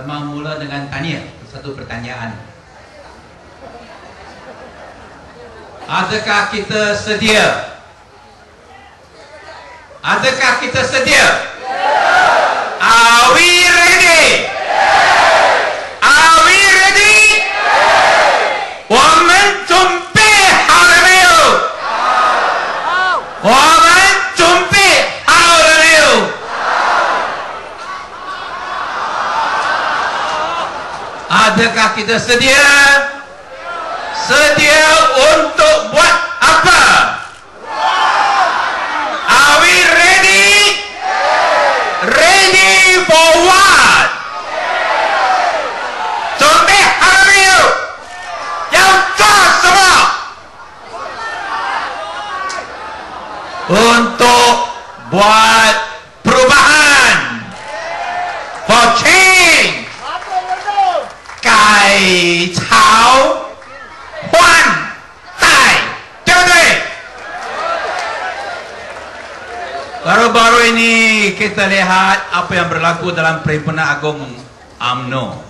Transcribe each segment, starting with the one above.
Saya mau mula dengan tanya, satu pertanyaan. Adakah kita sedia? Adakah kita sedia? Are we ready? Are we ready? 我们准备好了没有？我们准备好了没有？ Adakah kita sedia? Sedia untuk buat apa? Are we ready? Ready for what? 准备好了没有？要做什么？ Untuk buat perubahan. For change. 改朝换代，对不对？ Baru-baru ini kita lihat apa yang berlaku dalam Perhimpunan Agung UMNO.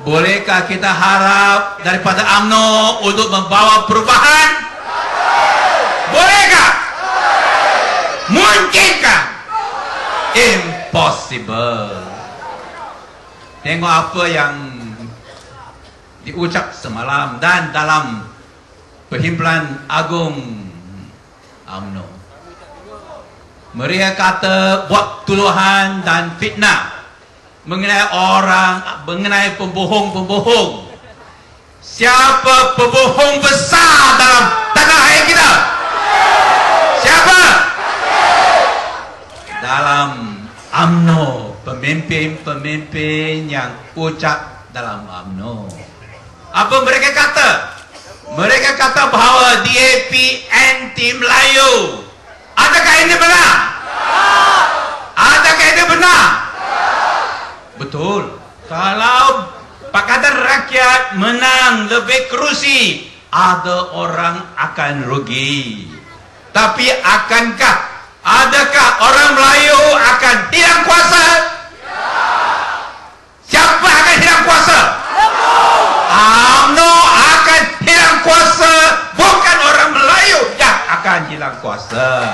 Bolehkah kita harap daripada UMNO untuk membawa perubahan? Bolehkah? Mungkinkah? Impossible. Tengok apa yang diucap semalam dan dalam Perhimpunan Agung UMNO. Mereka kata buat tuduhan dan fitnah mengenai orang, mengenai pembohong-pembohong. Siapa pembohong besar dalam tanah air kita? Siapa? Dalam UMNO. Pemimpin-pemimpin yang ucap dalam UMNO. Apa mereka kata? Mereka kata bahawa DAP anti Melayu. Adakah ini benar? Adakah ini benar? Betul. Kalau Pakatan Rakyat menang lebih kerusi, ada orang akan rugi. Tapi adakah orang Melayu akan hilang kuasa? Siapa akan hilang kuasa? UMNO akan hilang kuasa, bukan orang Melayu yang akan hilang kuasa.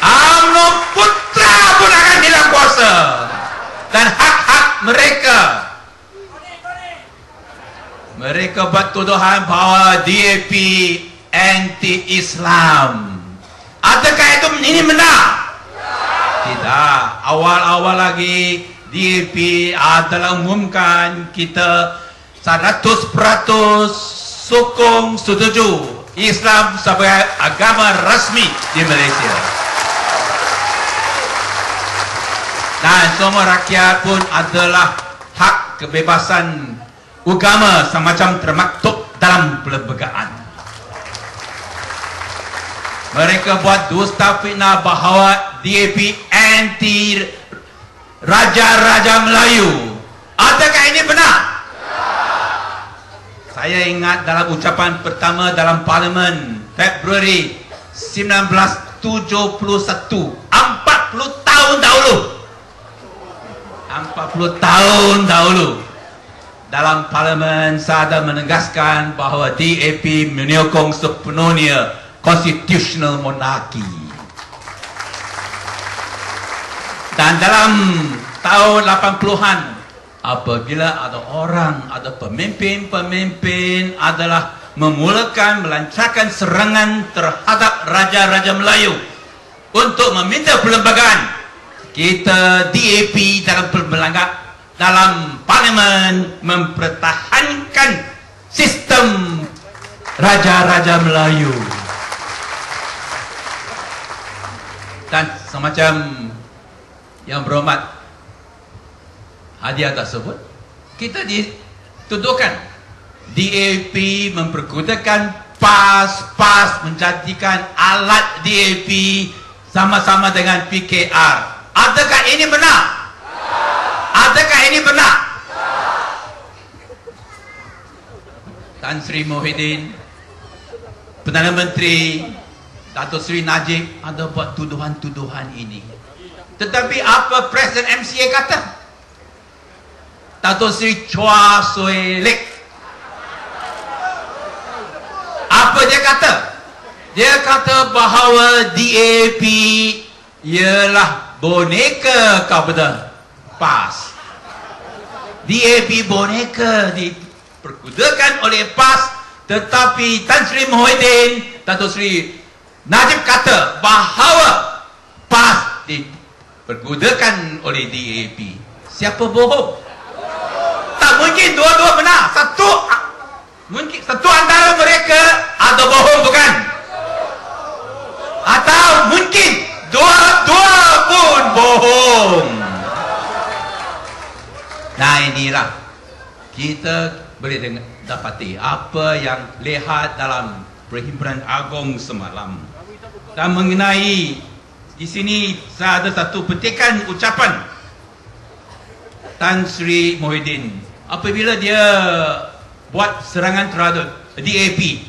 UMNO putra pun akan hilang kuasa. Dan hak-hak mereka. Mereka buat tuduhan bahawa DAP anti-Islam. Adakah ini benar? Tidak. Awal-awal lagi DAP adalah umumkan kita 100% sokong setuju Islam sebagai agama rasmi di Malaysia. Dan semua rakyat pun adalah hak kebebasan agama semacam termaktub dalam perlembagaan. Mereka buat dusta fitnah bahawa DAP anti Raja-Raja Melayu. Adakah ini benar? Saya ingat dalam ucapan pertama dalam Parlimen Februari 1971, 40 tahun dahulu. 40 tahun dahulu. Dalam Parlimen saya menegaskan bahawa DAP menyokong sepenuhnya constitutional monarchy. Dan dalam tahun 80-an, apabila ada orang, ada pemimpin-pemimpin adalah melancarkan serangan terhadap Raja-Raja Melayu untuk meminta perlembagaan, kita DAP dalam Parlimen mempertahankan sistem Raja-Raja Melayu. Dan semacam yang berhormat, hadiah tersebut kita dituduhkan DAP mempergunakan PAS menjadikan alat DAP sama-sama dengan PKR. Adakah ini benar? Adakah ini benar? Tan Sri Muhyiddin, Perdana Menteri Datuk Seri Najib ada buat tuduhan-tuduhan ini. Tetapi apa Presiden MCA kata? Dato' Sri Chua Soe Lek. Apa dia kata? Dia kata bahawa DAP ialah boneka kepada PAS. DAP boneka dipergunakan oleh PAS, tetapi Tan Sri Muhyiddin, Dato' Sri Najib kata bahawa PAS dipergunakan oleh DAP. Siapa bohong? Tak mungkin dua-dua benar. Mungkin satu antara mereka ada bohong, bukan? Atau mungkin dua-dua pun bohong. Nah, inilah kita boleh dapati apa yang lihat dalam Perhimpunan Agong semalam. Dan mengenai di sini saya ada satu petikan ucapan Tan Sri Muhyiddin apabila dia buat serangan terhadap DAP,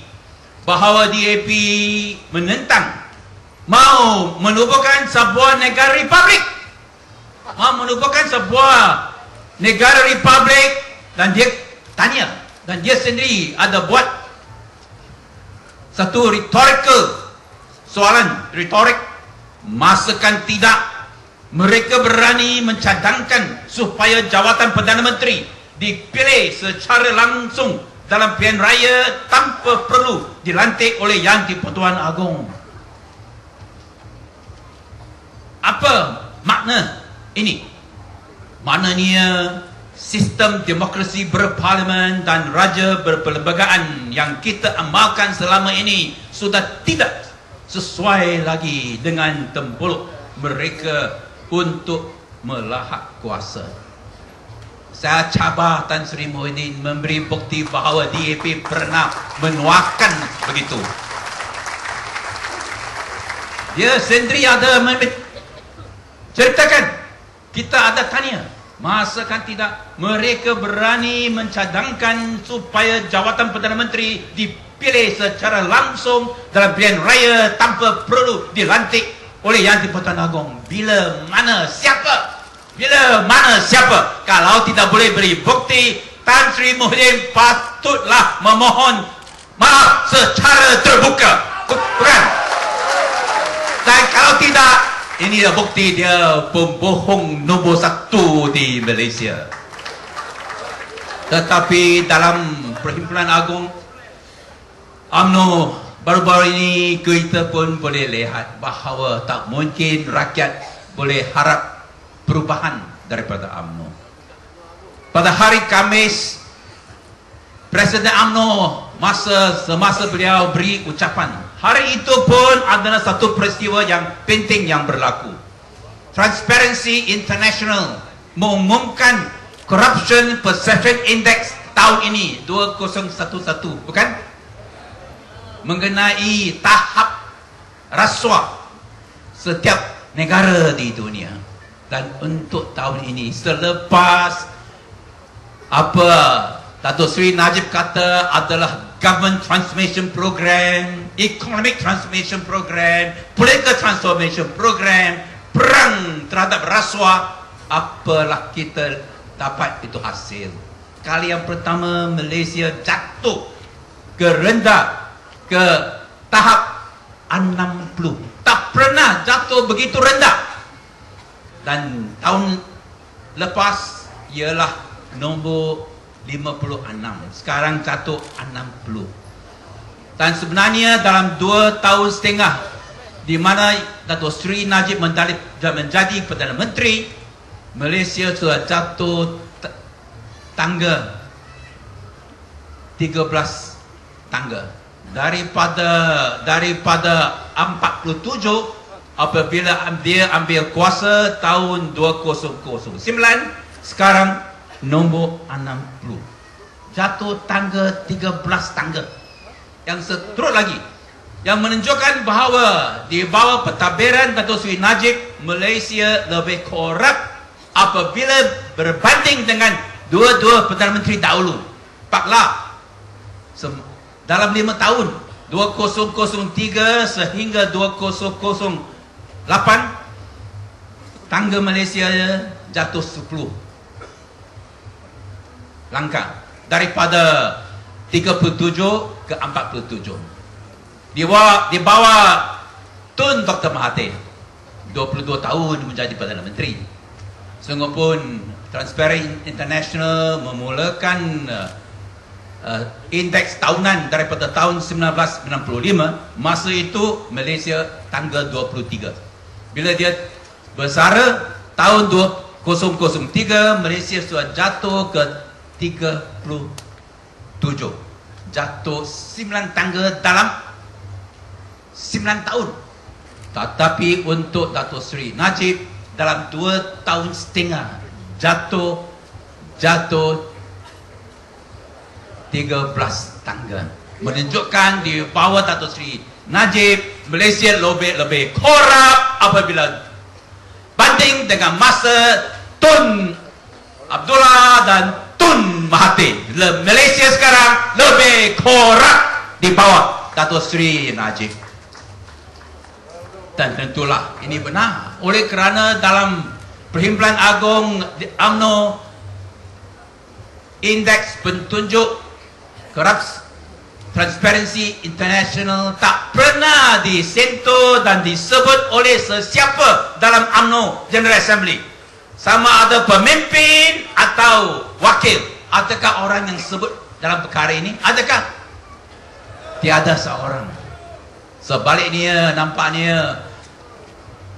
bahawa DAP menentang mau menubuhkan sebuah negara republik, dan dia tanya, dan dia sendiri ada buat satu retorik, masakan tidak mereka berani mencadangkan supaya jawatan Perdana Menteri dipilih secara langsung dalam pilihan raya tanpa perlu dilantik oleh Yang di-Pertuan Agong. Apa makna ini? Maknanya sistem demokrasi berparlimen dan raja berperlembagaan yang kita amalkan selama ini sudah tidak sesuai lagi dengan tempuluk mereka untuk melahap kuasa. Saya cabar Tan Sri Muhyiddin memberi bukti bahawa DAP pernah menuakan begitu. Dia sendiri ada ceritakan, kita ada tanya, masakan tidak mereka berani mencadangkan supaya jawatan Perdana Menteri dipilih secara langsung dalam pilihan raya tanpa perlu dilantik oleh Yang di-Pertuan Agong. Bila mana siapa kalau tidak boleh beri bukti, Tan Sri Muhyiddin patutlah memohon maaf secara terbuka, bukan? Dan kalau tidak, ini adalah bukti dia pembohong nombor 1 di Malaysia. Tetapi dalam Perhimpunan Agong UMNO baru-baru ini kita pun boleh lihat bahawa tak mungkin rakyat boleh harap perubahan daripada UMNO. Pada hari Khamis, Presiden UMNO semasa beliau beri ucapan, hari itu pun adalah satu peristiwa yang penting yang berlaku. Transparency International mengumumkan Corruption Perception Index tahun ini 2011, bukan? Mengenai tahap rasuah setiap negara di dunia. Dan untuk tahun ini, selepas apa Dato' Sri Najib kata adalah Government Transformation Program, Economic Transformation Program, Political Transformation Program, perang terhadap rasuah, apalah kita dapat itu hasil. Kali yang pertama Malaysia jatuh ke tahap 60. Tak pernah jatuh begitu rendah. Dan tahun lepas ialah nombor 56. Sekarang jatuh 60. Dan sebenarnya dalam 2 tahun setengah di mana Dato' Sri Najib menjadi Perdana Menteri, Malaysia sudah jatuh tangga 13 tangga daripada 47 apabila dia ambil kuasa tahun 2009, sekarang nombor 60. Jatuh tangga 13 tangga. Yang seterus lagi, yang menunjukkan bahawa di bawah pentadbiran Dato' Sri Najib, Malaysia lebih korup apabila berbanding dengan dua-dua Perdana Menteri dahulu. Paklah dalam 5 tahun 2003 sehingga 2008 tangga Malaysia jatuh 10 langkah daripada 37 ke 47. Di bawah Tun Dr. Mahathir 22 tahun menjadi Perdana Menteri. Sungguh pun Transparency International memulakan indeks tahunan daripada tahun 1995. Masa itu Malaysia tangga 23. Bila dia bersara tahun 2003, Malaysia sudah jatuh ke 37. Jatuh 9 tangga dalam 9 tahun. Tetapi untuk Dato' Seri Najib dalam 2 tahun setengah jatuh 13 tangga, menunjukkan di bawah Dato' Seri Najib Malaysia lebih korup apabila banding dengan masa Tun Abdullah dan Tun Mahathir. Malaysia sekarang lebih korup di bawah Dato' Seri Najib. Dan tentulah ini benar oleh kerana dalam Perhimpunan Agung UMNO indeks pentunjuk korupsi Transparency International tak pernah disentuh dan disebut oleh sesiapa dalam UMNO General Assembly, sama ada pemimpin atau wakil. Adakah orang yang sebut dalam perkara ini? Adakah? Tiada seorang. Sebaliknya nampaknya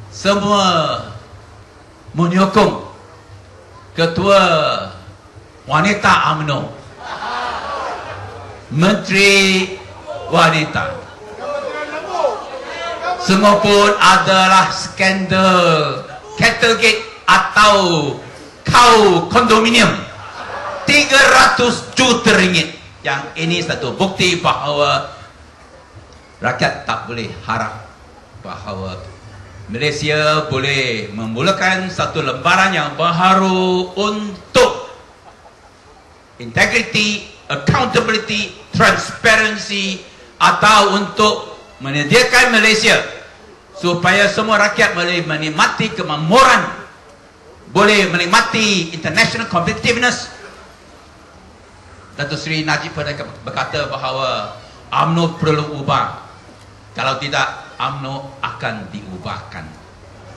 semua menyokong ketua wanita UMNO, Menteri Wanita. Semua pun adalah skandal Cattlegate atau kau kondominium 300 juta ringgit. Yang ini satu bukti bahawa rakyat tak boleh harap bahawa Malaysia boleh memulakan satu lembaran yang baru untuk integrity, accountability, transparency, atau untuk menyediakan Malaysia supaya semua rakyat boleh menikmati kemakmuran, boleh menikmati international competitiveness. Dato' Seri Najib pernah berkata bahawa UMNO perlu ubah. Kalau tidak, UMNO akan diubahkan.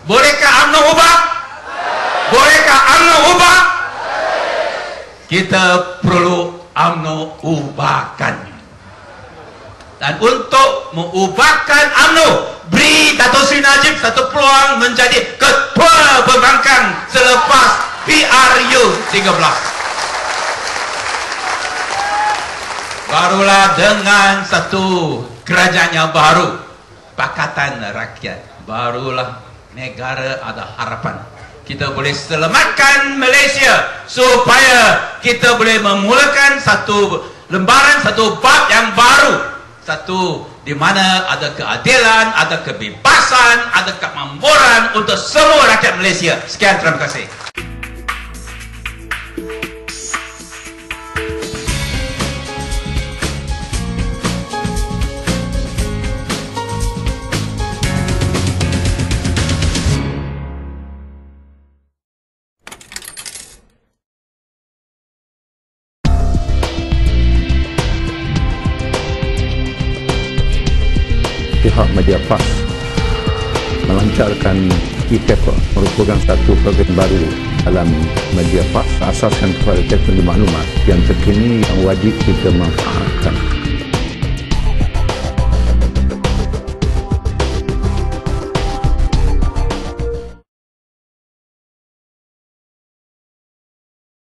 Bolehkah UMNO ubah? Bolehkah UMNO ubah? Kita perlu UMNO ubahkan. Dan untuk mengubahkan UMNO, beri Dato' Seri Najib satu peluang menjadi ketua pembangkang selepas PRU 13. Barulah dengan satu kerajaan yang baru, Pakatan Rakyat, barulah negara ada harapan. Kita boleh selamatkan Malaysia supaya kita boleh memulakan satu lembaran, satu bab yang baru, satu di mana ada keadilan, ada kebebasan, ada kemakmuran untuk semua rakyat Malaysia. Sekian, terima kasih. Pihak Media Fast melancarkan e-paper, merupakan satu program baru dalam media fast asaskan kepada teknologi maklumat yang terkini yang wajib kita manfaatkan.